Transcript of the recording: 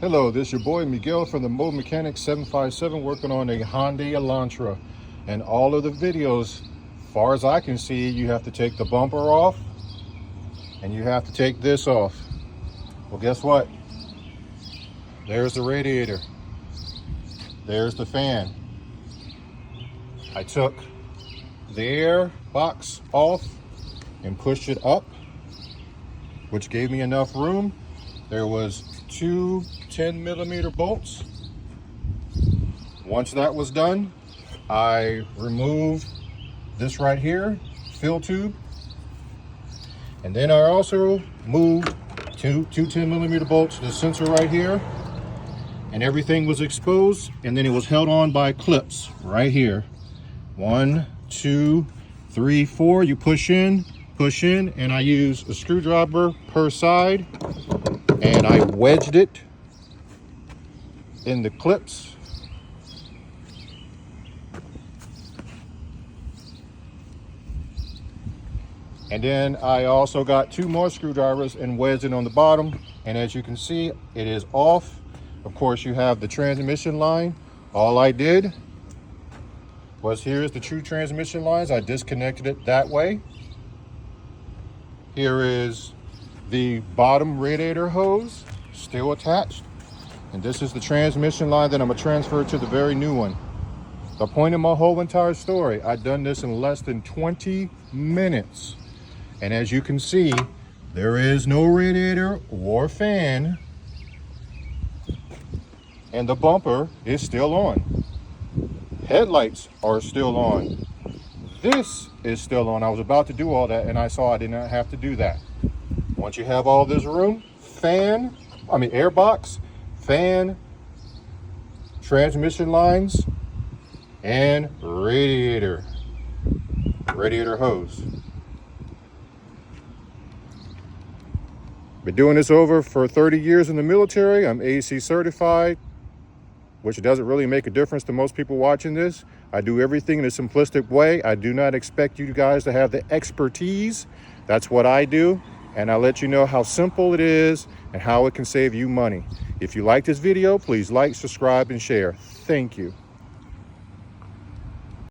Hello, this is your boy Miguel from the Mobilemechanic 757 working on a Hyundai ELANTRA. And all of the videos, far as I can see, you have to take the bumper off and you have to take this off. Well, guess what? There's the radiator. There's the fan. I took the air box off and pushed it up, which gave me enough room. There was two 10mm bolts. Once that was done, I removed this right here, fill tube. And then I also moved two 10mm bolts, the sensor right here, and everything was exposed, and then it was held on by clips right here. 1, 2, 3, 4. You push in, and I use a screwdriver per side, and I wedged it in the clips. And then I also got 2 more screwdrivers and wedged it on the bottom. And as you can see, it is off. Of course, you have the transmission line. All I did was, here's the true transmission lines. I disconnected it that way. Here is the bottom radiator hose, still attached. And this is the transmission line that I'm gonna transfer to the very new one. The point of my whole entire story, I've done this in less than 20 minutes. And as you can see, there is no radiator or fan. And the bumper is still on. Headlights are still on. This is still on. I was about to do all that and I saw I did not have to do that. Once you have all this room, air box, fan, transmission lines, and radiator hose. Been doing this over for 30 years in the military. I'm AC certified, which doesn't really make a difference to most people watching this. I do everything in a simplistic way. I do not expect you guys to have the expertise. That's what I do. And I'll let you know how simple it is and how it can save you money. If you like this video, please like, subscribe, and share. Thank you.